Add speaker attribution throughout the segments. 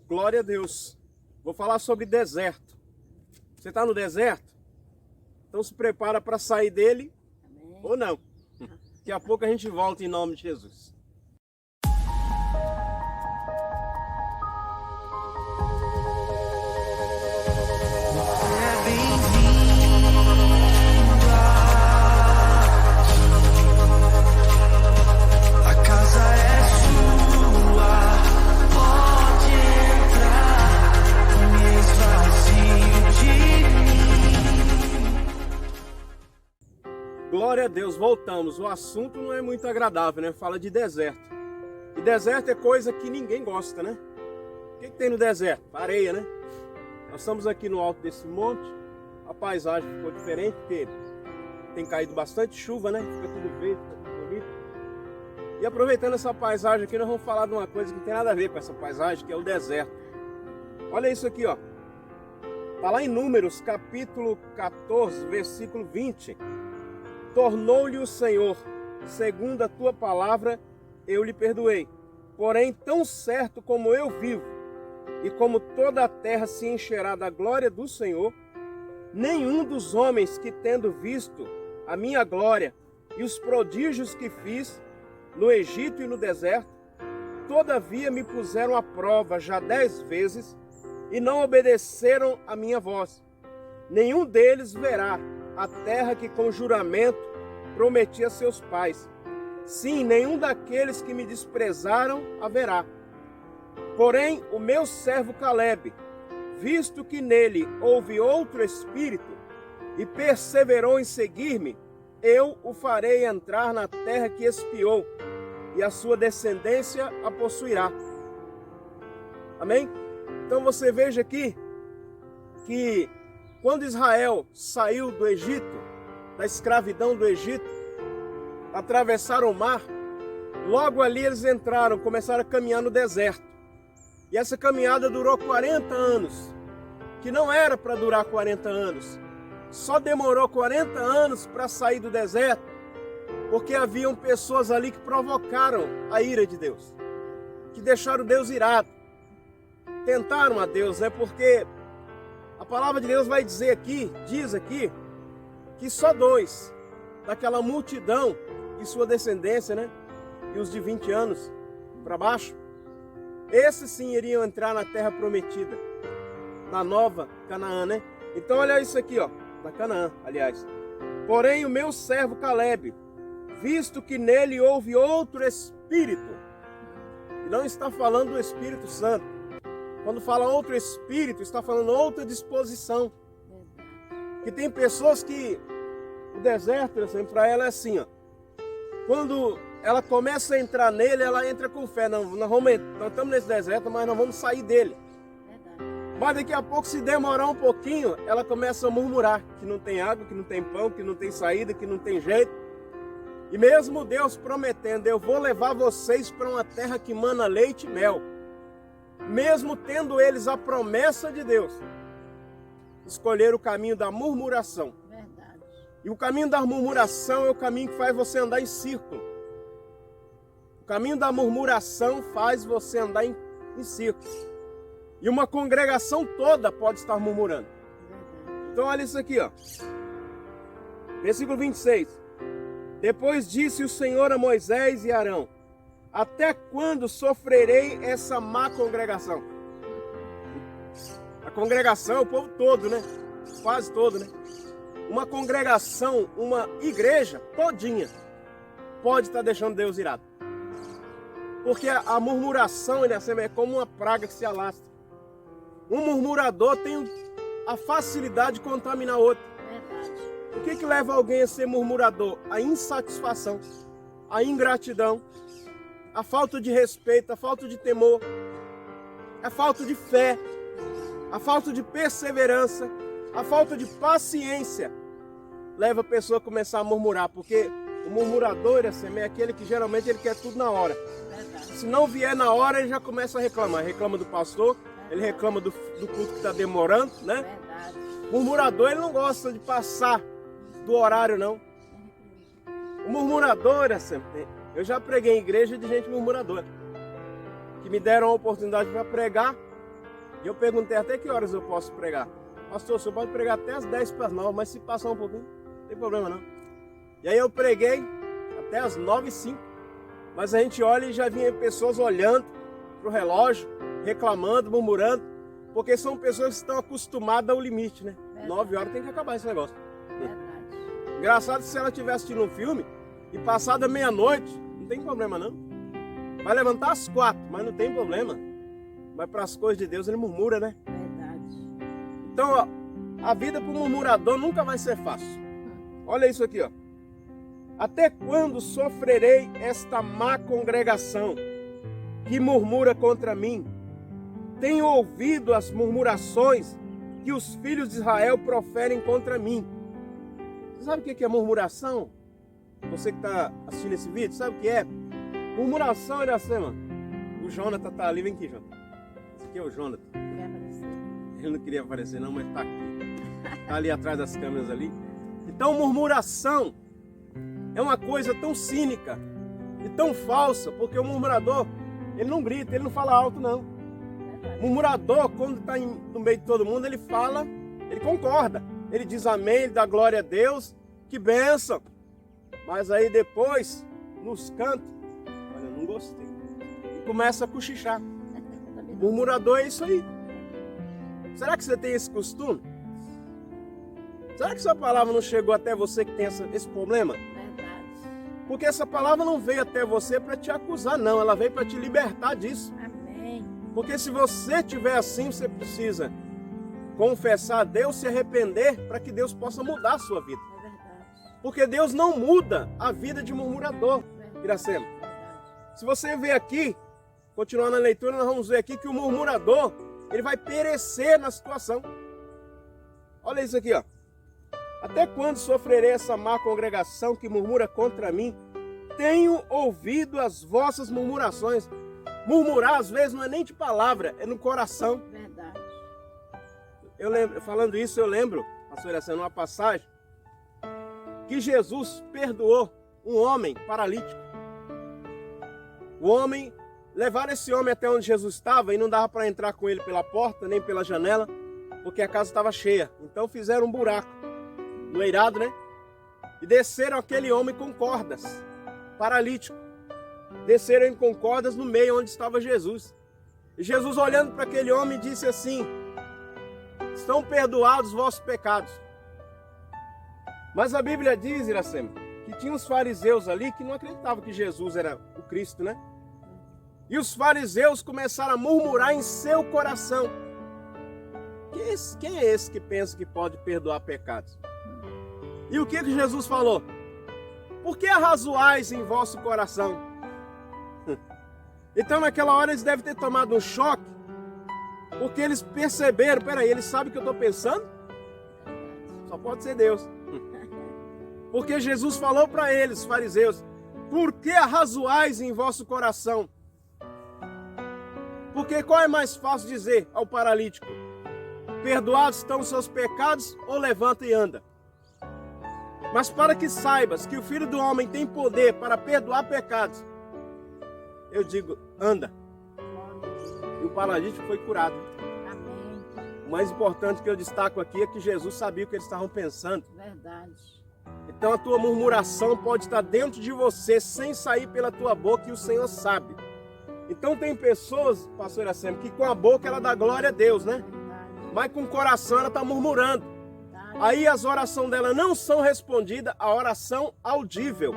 Speaker 1: Glória a Deus. Vou falar sobre deserto. Você está no deserto? Então se prepara para sair dele. Amém. Ou não. Daqui a pouco a gente volta em nome de Jesus. Glória a Deus, voltamos. O assunto não é muito agradável, né? Fala de deserto. E deserto é coisa que ninguém gosta, né? O que tem no deserto? Areia, né? Nós estamos aqui no alto desse monte. A paisagem ficou diferente porque tem caído bastante chuva, né? Fica tudo verde, fica tudo bonito. E aproveitando essa paisagem aqui, nós vamos falar de uma coisa que não tem nada a ver com essa paisagem, que é o deserto. Olha isso aqui, ó. Está lá em Números, capítulo 14, versículo 20. Tornou-lhe o Senhor, segundo a tua palavra, eu lhe perdoei. Porém, tão certo como eu vivo, e como toda a terra se encherá da glória do Senhor, nenhum dos homens que, tendo visto a minha glória e os prodígios que fiz no Egito e no deserto, todavia me puseram à prova já 10 vezes e não obedeceram a minha voz. Nenhum deles verá a terra que com juramento prometi a seus pais. Sim, nenhum daqueles que me desprezaram haverá. Porém, o meu servo Caleb, visto que nele houve outro espírito e perseverou em seguir-me, eu o farei entrar na terra que espiou, e a sua descendência a possuirá. Amém? Então você veja aqui que quando Israel saiu do Egito, da escravidão do Egito, atravessaram o mar, logo ali eles entraram, começaram a caminhar no deserto. E essa caminhada durou 40 anos, que não era para durar 40 anos. Só demorou 40 anos para sair do deserto, porque haviam pessoas ali que provocaram a ira de Deus, que deixaram Deus irado. Tentaram a Deus, né? Porque a palavra de Deus vai dizer aqui, diz aqui, que só 2 daquela multidão e sua descendência, né? E os de 20 anos para baixo, esses sim iriam entrar na terra prometida, na nova Canaã, né? Então olha isso aqui, ó, na Canaã, aliás. Porém o meu servo Caleb, visto que nele houve outro espírito, e não está falando do Espírito Santo. Quando fala outro espírito, está falando outra disposição. Que tem pessoas que o deserto, assim, para ela é assim, ó. Quando ela começa a entrar nele, ela entra com fé. Nós estamos nesse deserto, mas nós vamos sair dele. Mas daqui a pouco, se demorar um pouquinho, ela começa a murmurar que não tem água, que não tem pão, que não tem saída, que não tem jeito. E mesmo Deus prometendo, eu vou levar vocês para uma terra que mana leite e mel. Mesmo tendo eles a promessa de Deus, escolheram o caminho da murmuração.
Speaker 2: Verdade.
Speaker 1: E o caminho da murmuração é o caminho que faz você andar em círculo. O caminho da murmuração faz você andar em círculo. E uma congregação toda pode estar murmurando.
Speaker 2: Verdade.
Speaker 1: Então olha isso aqui, ó. Versículo 26. Depois disse o Senhor a Moisés e Arão: até quando sofrerei essa má congregação? A congregação é o povo todo, né? Quase todo, né? Uma congregação, uma igreja todinha pode estar deixando Deus irado. Porque a murmuração é como uma praga que se alastra. Um murmurador tem a facilidade de contaminar outro.
Speaker 2: Verdade.
Speaker 1: O que leva alguém a ser murmurador? A insatisfação, a ingratidão, a falta de respeito, a falta de temor, a falta de fé, a falta de perseverança, a falta de paciência leva a pessoa a começar a murmurar, porque o murmurador é aquele que geralmente ele quer tudo na hora.
Speaker 2: Verdade.
Speaker 1: Se não vier na hora, ele já começa a reclamar. Reclama do pastor, ele reclama do culto que está demorando, né?
Speaker 2: Verdade.
Speaker 1: Murmurador, ele não gosta de passar do horário, não. O murmurador é sempre... Eu já preguei em igreja de gente murmuradora, que me deram a oportunidade para pregar, E eu perguntei até que horas eu posso pregar. Pastor, o senhor pode pregar até as 10 para as 9, mas se passar um pouquinho, não tem problema não. E aí eu preguei até as 9h05. Mas a gente olha e já vinha pessoas olhando para o relógio, reclamando, murmurando, porque são pessoas que estão acostumadas ao limite, né?
Speaker 2: Verdade.
Speaker 1: 9 horas tem que acabar esse negócio.
Speaker 2: Verdade.
Speaker 1: Engraçado se ela estiver assistindo um filme e passada meia-noite, não tem problema não. Vai levantar às 4, mas não tem problema. Mas para as coisas de Deus ele murmura, né?
Speaker 2: Verdade.
Speaker 1: Então, ó, a vida para o murmurador nunca vai ser fácil. Olha isso aqui, ó. Até quando sofrerei esta má congregação que murmura contra mim? Tenho ouvido as murmurações que os filhos de Israel proferem contra mim. Você sabe o que é murmuração? Você que está assistindo esse vídeo, sabe o que é? Murmuração é assim, mano. O Jonathan tá ali, vem aqui, Jonathan. Esse aqui é o Jonathan.
Speaker 2: Quer aparecer?
Speaker 1: Ele não queria aparecer não, mas tá aqui. Tá ali atrás das câmeras ali. Então murmuração é uma coisa tão cínica e tão falsa, porque o murmurador, ele não grita, ele não fala alto não. O murmurador, quando está no meio de todo mundo, ele fala, ele concorda. Ele diz amém, ele dá glória a Deus, que bênção. Mas aí depois, nos cantos, olha, eu não gostei. E começa a cochichar. Murmurador é isso aí. Será que você tem esse costume? Será que essa palavra não chegou até você que tem esse problema?
Speaker 2: Verdade.
Speaker 1: Porque essa palavra não veio até você para te acusar, não. Ela veio para te libertar disso.
Speaker 2: Amém.
Speaker 1: Porque se você estiver assim, você precisa confessar a Deus, se arrepender, para que Deus possa mudar a sua vida.
Speaker 2: É verdade.
Speaker 1: Porque Deus não muda a vida de murmurador, Iracema.
Speaker 2: Verdade.
Speaker 1: Se você ver aqui, continuar na leitura, nós vamos ver aqui que o murmurador, ele vai perecer na situação. Olha isso aqui, ó. Até quando sofrerei essa má congregação que murmura contra mim? Tenho ouvido as vossas murmurações. Murmurar, às vezes, não é nem de palavra, é no coração.
Speaker 2: Verdade.
Speaker 1: Eu lembro, falando isso, eu lembro, pastor Iracema, numa passagem, que Jesus perdoou um homem paralítico. O homem, levaram esse homem até onde Jesus estava e não dava para entrar com ele pela porta, nem pela janela, porque a casa estava cheia. Então fizeram um buraco no eirado, né? E desceram aquele homem com cordas, paralítico. Desceram com cordas no meio onde estava Jesus. E Jesus, olhando para aquele homem, disse assim: estão perdoados os vossos pecados. Mas a Bíblia diz, Iracema, que tinha uns fariseus ali que não acreditavam que Jesus era o Cristo, né? E os fariseus começaram a murmurar em seu coração: quem é esse que pensa que pode perdoar pecados? E o que Jesus falou? Por que arrazoais em vosso coração? Então naquela hora eles devem ter tomado um choque, porque eles perceberam: peraí, eles sabem o que eu estou pensando? Só pode ser Deus. Porque Jesus falou para eles, fariseus: por que arrazoais em vosso coração? Porque qual é mais fácil dizer ao paralítico: perdoados estão os seus pecados, ou levanta e anda? Mas para que saibas que o Filho do Homem tem poder para perdoar pecados, eu digo: anda. E o paralítico foi curado.
Speaker 2: Amém.
Speaker 1: O mais importante que eu destaco aqui é que Jesus sabia o que eles estavam pensando.
Speaker 2: Verdade.
Speaker 1: Então a tua murmuração pode estar dentro de você, sem sair pela tua boca, e o Senhor sabe. Então tem pessoas, pastor Iracema, que com a boca ela dá glória a Deus, né?
Speaker 2: Verdade.
Speaker 1: Mas com o coração ela está murmurando.
Speaker 2: Verdade.
Speaker 1: Aí as orações dela não são respondidas, a oração audível.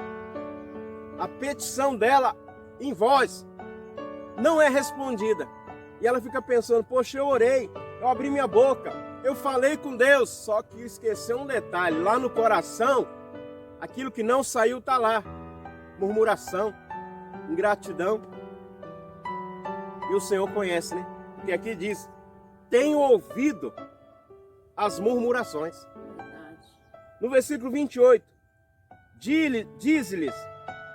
Speaker 1: A petição dela em voz não é respondida. E ela fica pensando: poxa, eu orei, eu abri minha boca, eu falei com Deus. Só que esqueceu um detalhe: lá no coração, aquilo que não saiu está lá. Murmuração, ingratidão. E o Senhor conhece, né? Porque aqui diz: tenho ouvido as murmurações.
Speaker 2: Verdade.
Speaker 1: No versículo 28, diz-lhes: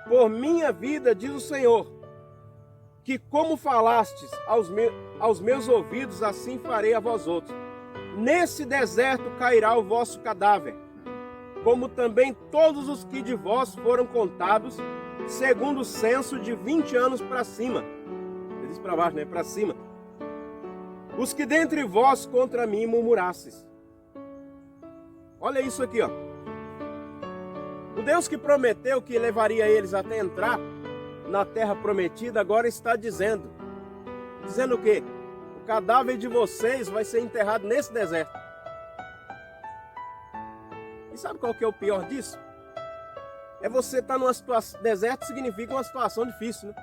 Speaker 1: por minha vida, diz o Senhor, que como falastes aos meus ouvidos, assim farei a vós outros. Nesse deserto cairá o vosso cadáver, como também todos os que de vós foram contados, segundo o censo de 20 anos para cima. Ele diz para baixo, né? Para cima. os que dentre vós contra mim murmurastes. Olha isso aqui, ó. O Deus que prometeu que levaria eles até entrar na terra prometida, agora está dizendo o quê? O cadáver de vocês vai ser enterrado nesse deserto. E sabe qual que é o pior disso? É você estar numa situação... Deserto significa uma situação difícil, né?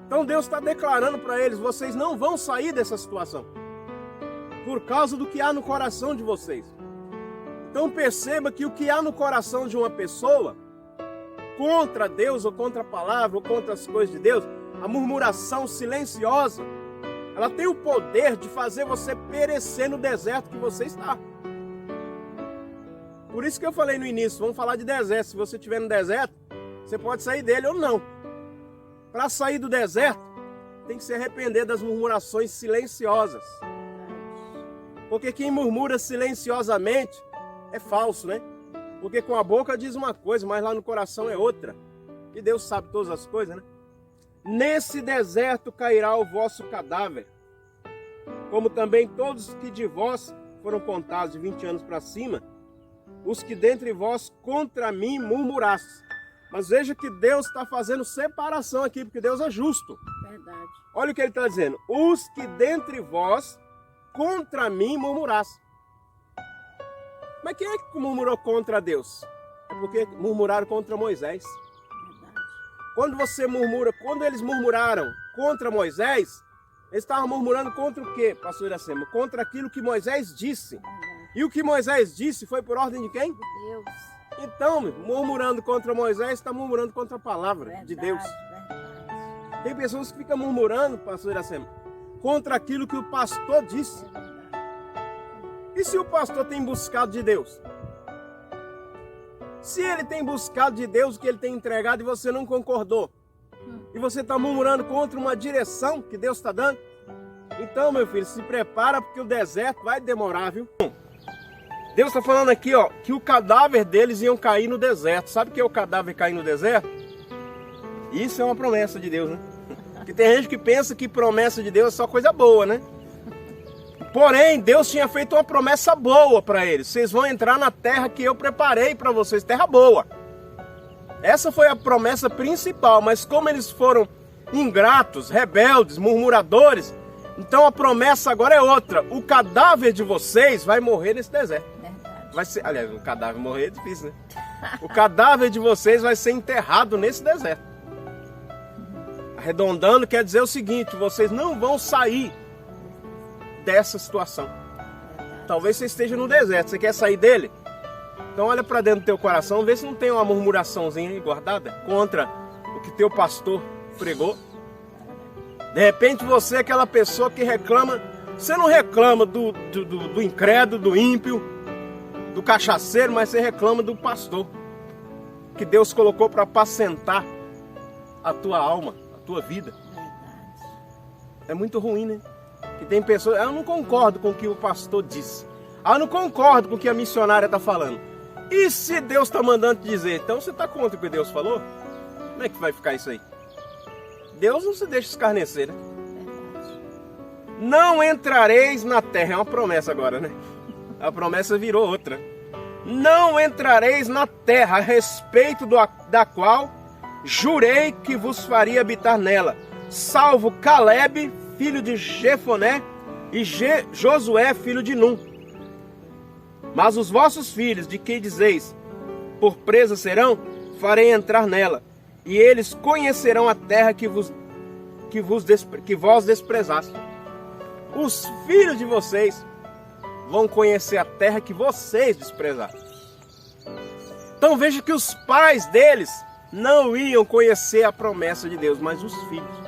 Speaker 1: Então Deus está declarando para eles, vocês não vão sair dessa situação. Por causa do que há no coração de vocês. Então perceba que o que há no coração de uma pessoa, contra Deus, ou contra a palavra, ou contra as coisas de Deus, a murmuração silenciosa, ela tem o poder de fazer você perecer no deserto que você está. Por isso que eu falei no início, vamos falar de deserto. Se você estiver no deserto, você pode sair dele ou não. Para sair do deserto, tem que se arrepender das murmurações silenciosas. Porque quem murmura silenciosamente é falso, né? Porque com a boca diz uma coisa, mas lá no coração é outra. E Deus sabe todas as coisas, né? Nesse deserto cairá o vosso cadáver, como também todos que de vós foram contados de 20 anos para cima, os que dentre vós contra mim murmurastes. Mas veja que Deus está fazendo separação aqui, porque Deus é justo.
Speaker 2: Verdade.
Speaker 1: Olha o que ele está dizendo. Os que dentre vós contra mim murmurastes. Mas quem é que murmurou contra Deus? É porque murmuraram contra Moisés.
Speaker 2: Verdade.
Speaker 1: Quando eles murmuraram contra Moisés, eles estavam murmurando contra o quê, pastor Iracema? Contra aquilo que Moisés disse.
Speaker 2: Verdade.
Speaker 1: E o que Moisés disse foi por ordem de quem?
Speaker 2: Deus.
Speaker 1: Então, murmurando contra Moisés, está murmurando contra a palavra
Speaker 2: Verdade,
Speaker 1: de Deus.
Speaker 2: verdade.
Speaker 1: Tem pessoas que ficam murmurando, pastor Iracema, contra aquilo que o pastor disse.
Speaker 2: É verdade.
Speaker 1: E se o pastor tem buscado de Deus? Se ele tem buscado de Deus o que ele tem entregado e você não concordou, e você está murmurando contra uma direção que Deus está dando, então, meu filho, se prepara porque o deserto vai demorar, viu? Deus está falando aqui, ó, que o cadáver deles iam cair no deserto. Sabe o que é o cadáver cair no deserto? Isso é uma promessa de Deus, né? Porque tem gente que pensa que promessa de Deus é só coisa boa, né? Porém, Deus tinha feito uma promessa boa para eles. Vocês vão entrar na terra que eu preparei para vocês, terra boa. Essa foi a promessa principal, mas como eles foram ingratos, rebeldes, murmuradores, então a promessa agora é outra. O cadáver de vocês vai morrer nesse deserto.
Speaker 2: Verdade.
Speaker 1: Vai ser, aliás, o cadáver morrer é difícil, né? O cadáver de vocês vai ser enterrado nesse deserto. Arredondando quer dizer o seguinte, vocês não vão sair dessa situação.
Speaker 2: Verdade.
Speaker 1: Talvez você esteja no deserto, você quer sair dele? Então olha para dentro do teu coração, vê se não tem uma murmuraçãozinha aí guardada contra o que teu pastor pregou. De repente você é aquela pessoa que reclama, você não reclama do incrédulo, do ímpio, do cachaceiro, mas você reclama do pastor, que Deus colocou para apacentar a tua alma, a tua vida.
Speaker 2: Verdade.
Speaker 1: É muito ruim, né? Que tem pessoas, eu não concordo com o que o pastor disse, eu não concordo com o que a missionária está falando. E se Deus está mandando te dizer, então você está contra o que Deus falou? Como é que vai ficar isso aí? Deus não se deixa escarnecer, né?
Speaker 2: Verdade.
Speaker 1: Não entrareis na terra, é uma promessa agora, né? A promessa virou outra. Não entrareis na terra, a respeito da qual jurei que vos faria habitar nela, salvo Caleb, filho de Jefoné, e Josué, filho de Num. Mas os vossos filhos, de que dizeis, por presa serão, farei entrar nela, e eles conhecerão a terra que vós desprezaste. Os filhos de vocês vão conhecer a terra que vocês desprezaram. Então veja que os pais deles não iam conhecer a promessa de Deus, mas os filhos.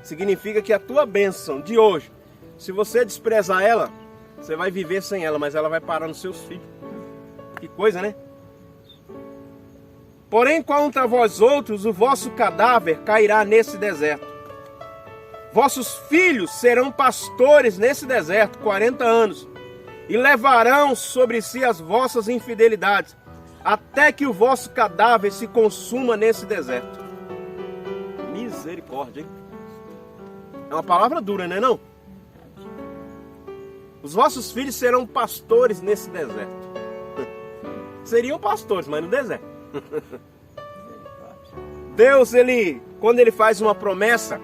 Speaker 1: Significa que a tua bênção de hoje, se você desprezar ela, você vai viver sem ela, mas ela vai parar nos seus filhos. Que coisa, né? Porém, contra vós outros, o vosso cadáver cairá nesse deserto. Vossos filhos serão pastores nesse deserto 40 anos, e levarão sobre si as vossas infidelidades, até que o vosso cadáver se consuma nesse deserto. Misericórdia, hein? É uma palavra dura, né não? Os vossos filhos serão pastores nesse deserto. Seriam pastores, mas no deserto. Deus, quando ele faz uma promessa,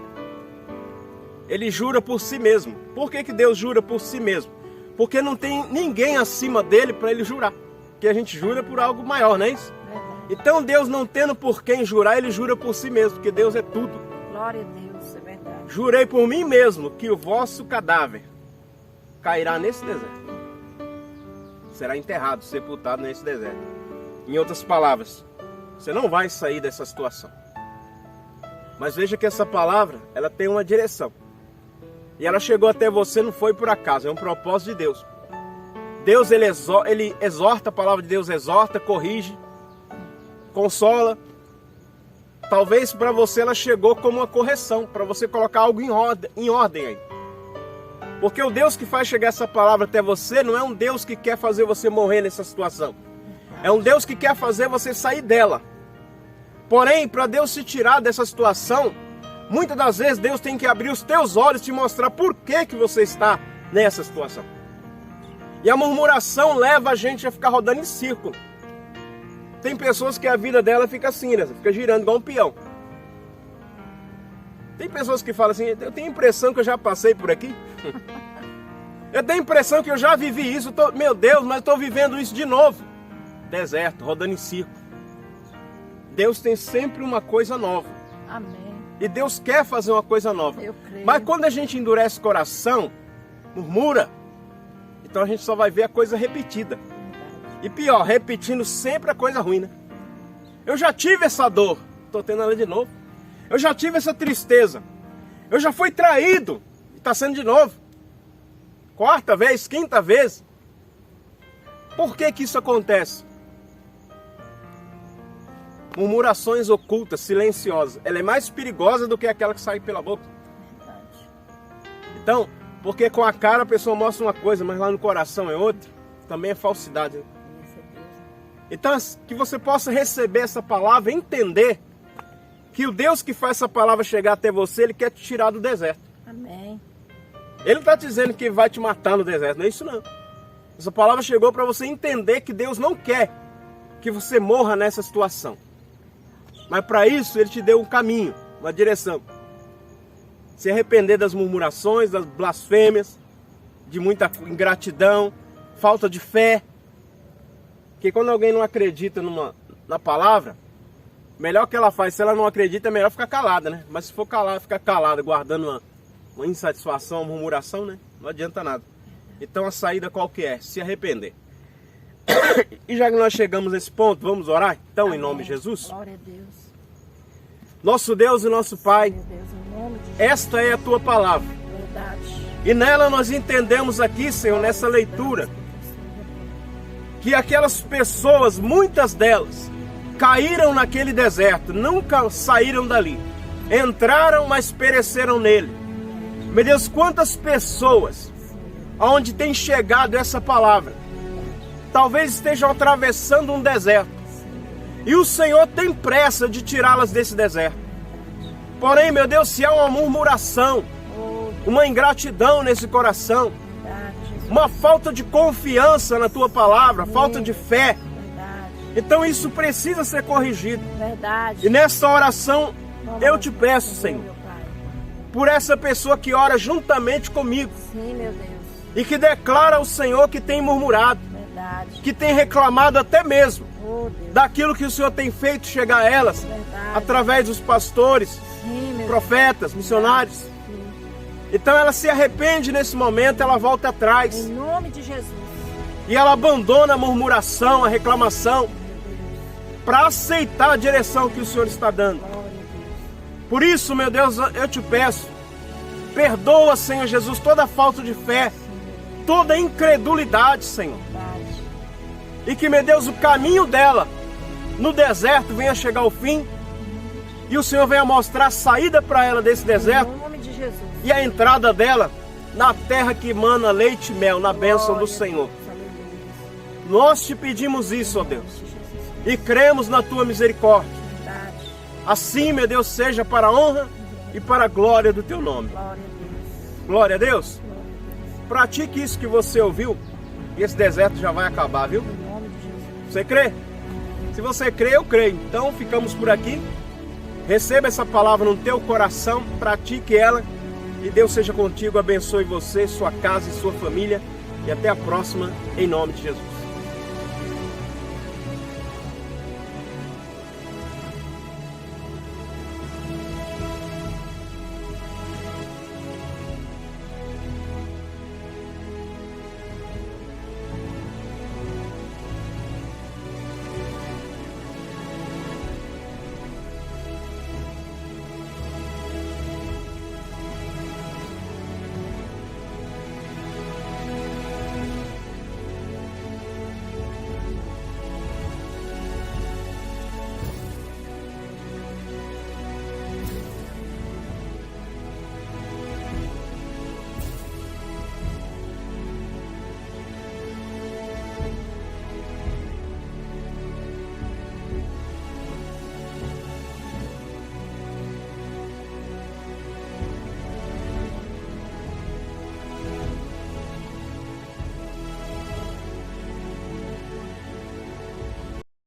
Speaker 1: ele jura por si mesmo. Por que Deus jura por si mesmo? Porque não tem ninguém acima dele para ele jurar. Porque a gente jura por algo maior, não é isso? Então Deus, não tendo por quem jurar, ele jura por si mesmo, porque Deus é tudo.
Speaker 2: Glória a Deus, é verdade.
Speaker 1: Jurei por mim mesmo que o vosso cadáver cairá nesse deserto. Será enterrado, sepultado nesse deserto. Em outras palavras, você não vai sair dessa situação. Mas veja que essa palavra, ela tem uma direção. E ela chegou até você, não foi por acaso, é um propósito de Deus. Deus, ele exorta, a palavra de Deus exorta, corrige, consola. Talvez para você ela chegou como uma correção, para você colocar algo em ordem aí. Porque o Deus que faz chegar essa palavra até você não é um Deus que quer fazer você morrer nessa situação. É um Deus que quer fazer você sair dela. Porém, para Deus se tirar dessa situação, muitas das vezes Deus tem que abrir os teus olhos e te mostrar por que você está nessa situação. E a murmuração leva a gente a ficar rodando em círculo. Tem pessoas que a vida dela fica assim, né? Fica girando igual um peão. Tem pessoas que falam assim, eu tenho a impressão que eu já passei por aqui. Eu tenho a impressão que eu já vivi isso. Meu Deus, mas estou vivendo isso de novo. Deserto, rodando em círculo. Deus tem sempre uma coisa nova.
Speaker 2: Amém.
Speaker 1: E Deus quer fazer uma coisa nova.
Speaker 2: Eu creio.
Speaker 1: Mas quando a gente endurece o coração, murmura, então a gente só vai ver a coisa repetida. E pior, repetindo sempre a coisa ruim, né? Eu já tive essa dor, estou tendo ela de novo. Eu já tive essa tristeza. Eu já fui traído, está sendo de novo. Quarta vez, quinta vez. Por que isso acontece? Murmurações ocultas, silenciosas. Ela é mais perigosa do que aquela que sai pela boca.
Speaker 2: Verdade.
Speaker 1: Então, porque com a cara a pessoa mostra uma coisa, mas lá no coração é outra. Também é falsidade, né? Então, que você possa receber essa palavra e entender que o Deus que faz essa palavra chegar até você, Ele quer te tirar do deserto.
Speaker 2: Amém.
Speaker 1: Ele não está dizendo que vai te matar no deserto, não é isso não. Essa palavra chegou para você entender que Deus não quer que você morra nessa situação. Mas para isso Ele te deu um caminho, uma direção. Se arrepender das murmurações, das blasfêmias, de muita ingratidão, falta de fé. Porque quando alguém não acredita na palavra, melhor que ela faz, se ela não acredita, é melhor ficar calada, né? Mas se for ficar calada, guardando uma insatisfação, uma murmuração, né? Não adianta nada. Então a saída qual que é? Se arrepender. E já que nós chegamos nesse ponto, vamos orar? Então,
Speaker 2: Amém.
Speaker 1: Em nome de Jesus.
Speaker 2: Glória a Deus.
Speaker 1: Nosso Deus e nosso Pai,
Speaker 2: Meu Deus, em nome de Jesus.
Speaker 1: esta é a Tua palavra.
Speaker 2: Verdade.
Speaker 1: E nela nós entendemos aqui, Senhor, nessa leitura, que aquelas pessoas, muitas delas, caíram naquele deserto, nunca saíram dali. Entraram, mas pereceram nele. Meu Deus, quantas pessoas, aonde tem chegado essa palavra, talvez estejam atravessando um deserto. E o Senhor tem pressa de tirá-las desse deserto. Porém, meu Deus, se há uma murmuração, uma ingratidão nesse coração, uma falta de confiança na Tua palavra, falta de fé,
Speaker 2: Verdade.
Speaker 1: então isso precisa ser corrigido.
Speaker 2: Verdade.
Speaker 1: E nessa oração eu te peço, Senhor,
Speaker 2: Meu Pai.
Speaker 1: por essa pessoa que ora juntamente comigo
Speaker 2: Sim, meu Deus.
Speaker 1: e que declara ao Senhor que tem murmurado,
Speaker 2: Verdade.
Speaker 1: que tem reclamado até mesmo
Speaker 2: Oh, Deus.
Speaker 1: daquilo que o Senhor tem feito chegar a elas,
Speaker 2: Verdade.
Speaker 1: através dos pastores,
Speaker 2: Sim, meu
Speaker 1: profetas, missionários.
Speaker 2: Deus. Sim.
Speaker 1: Então ela se arrepende nesse momento, ela volta atrás
Speaker 2: Em nome de Jesus.
Speaker 1: e ela abandona a murmuração, a reclamação, para aceitar a direção que o Senhor está dando.
Speaker 2: Glória a Deus.
Speaker 1: Por isso, meu Deus, eu te peço, perdoa, Senhor Jesus, toda falta de fé, toda incredulidade, Senhor.
Speaker 2: Verdade.
Speaker 1: E que, meu Deus, o caminho dela no deserto venha chegar ao fim e o Senhor venha mostrar a saída para ela desse deserto
Speaker 2: Em nome de Jesus.
Speaker 1: e a entrada dela na terra que emana leite e mel, na bênção do
Speaker 2: Glória a
Speaker 1: Senhor.
Speaker 2: Deus. Aleluia.
Speaker 1: Nós te pedimos isso, ó Deus,
Speaker 2: Em nome de Jesus.
Speaker 1: e cremos na tua misericórdia.
Speaker 2: Verdade.
Speaker 1: Assim, meu Deus, seja para a honra e para a glória do teu nome.
Speaker 2: Glória a Deus.
Speaker 1: Glória a Deus.
Speaker 2: Glória a Deus.
Speaker 1: pratique isso que você ouviu e esse deserto já vai acabar, viu?
Speaker 2: Em nome de Jesus.
Speaker 1: Você crê? Se você crê, eu creio. Então ficamos por aqui. Receba essa palavra no teu coração, pratique ela e Deus seja contigo, abençoe você, sua casa e sua família. E até a próxima, em nome de Jesus.